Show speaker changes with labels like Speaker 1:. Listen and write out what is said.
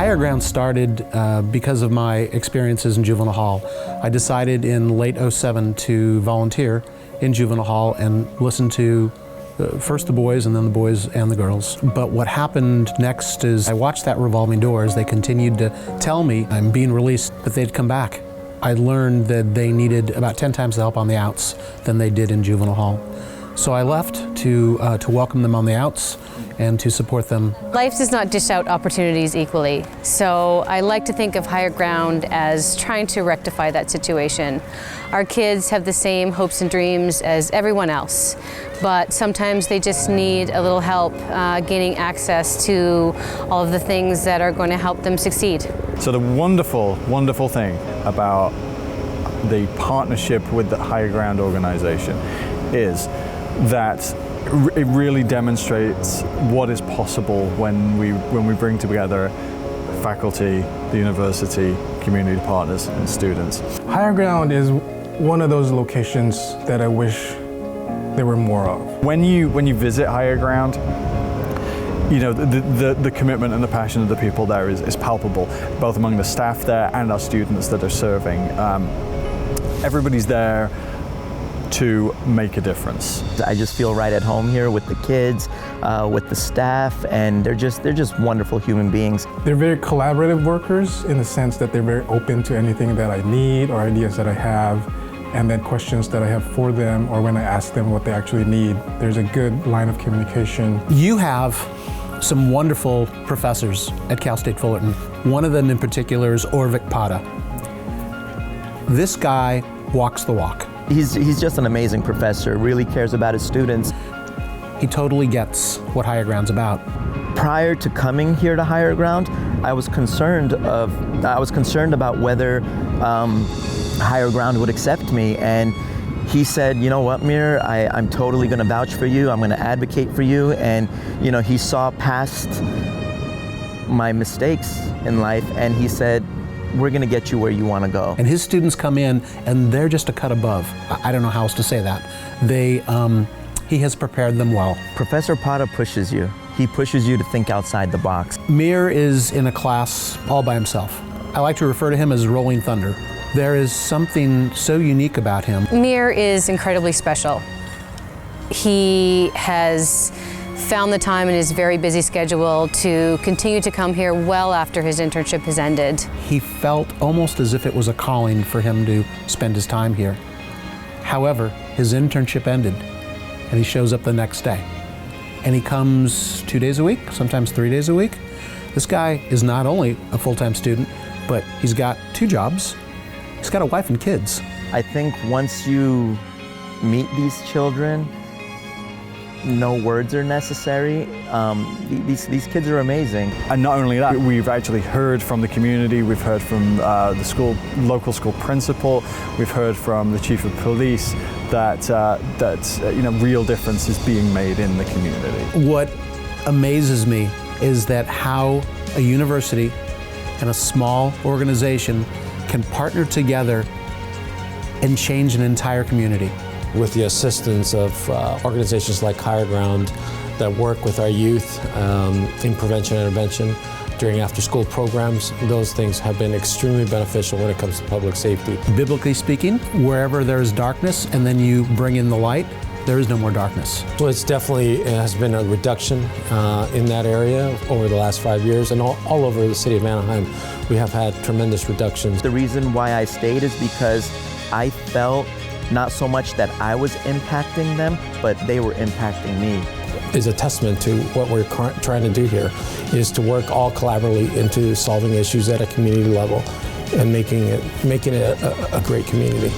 Speaker 1: Higher Ground started because of my experiences in juvenile hall. I decided in late '07 to volunteer in juvenile hall and listen to first the boys and then the boys and the girls. But what happened next is I watched that revolving door as they continued to tell me I'm being released, but they'd come back. I learned that they needed about 10 times the help on the outs than they did in juvenile hall. So I left to welcome them on the outs and to support them.
Speaker 2: Life does not dish out opportunities equally, so I like to think of Higher Ground as trying to rectify that situation. Our kids have the same hopes and dreams as everyone else, but sometimes they just need a little help gaining access to all of the things that are going to help them succeed.
Speaker 3: So the wonderful, wonderful thing about the partnership with the Higher Ground organization is that it really demonstrates what is possible when we bring together faculty, the university, community partners, and students.
Speaker 4: Higher Ground is one of those locations that I wish there were more of.
Speaker 3: When you visit Higher Ground, you know, the commitment and the passion of the people there is palpable, both among the staff there and our students that are serving. Everybody's there to make a difference.
Speaker 5: I just feel right at home here with the kids, with the staff, and they're just wonderful human beings.
Speaker 4: They're very collaborative workers in the sense that they're very open to anything that I need or ideas that I have, and then questions that I have for them, or when I ask them what they actually need. There's a good line of communication.
Speaker 1: You have some wonderful professors at Cal State Fullerton. One of them in particular is Orvik Pata. This guy walks the walk.
Speaker 5: He's just an amazing professor, really cares about his students.
Speaker 1: He totally gets what Higher Ground's about.
Speaker 5: Prior to coming here to Higher Ground, I was concerned about whether Higher Ground would accept me, and he said, you know what, Mir, I'm totally gonna vouch for you, I'm gonna advocate for you, and you know, he saw past my mistakes in life, and he said, we're going to get you where you want to go.
Speaker 1: And his students come in and they're just a cut above. I don't know how else to say that. He has prepared them well.
Speaker 5: Professor Pata pushes you. He pushes you to think outside the box.
Speaker 1: Mir is in a class all by himself. I like to refer to him as Rolling Thunder. There is something so unique about him.
Speaker 2: Mir is incredibly special. He has found the time in his very busy schedule to continue to come here well after his internship has ended.
Speaker 1: He felt almost as if it was a calling for him to spend his time here. However, his internship ended and he shows up the next day. And he comes 2 days a week, sometimes 3 days a week. This guy is not only a full-time student, but he's got 2 jobs. He's got a wife and kids.
Speaker 5: I think once you meet these children, no words are necessary. These kids are amazing.
Speaker 3: And not only that, we've actually heard from the community, we've heard from the local school principal, we've heard from the chief of police that you know, real difference is being made in the community.
Speaker 1: What amazes me is that how a university and a small organization can partner together and change an entire community.
Speaker 6: With the assistance of organizations like Higher Ground that work with our youth in prevention and intervention during after-school programs, those things have been extremely beneficial when it comes to public safety.
Speaker 1: Biblically speaking, wherever there is darkness and then you bring in the light, there is no more darkness.
Speaker 6: So it has been a reduction in that area over the last 5 years, and all over the city of Anaheim, we have had tremendous reductions.
Speaker 5: The reason why I stayed is because I felt not so much that I was impacting them, but they were impacting me.
Speaker 6: Is a testament to what we're trying to do here, is to work all collaboratively into solving issues at a community level and making it a great community.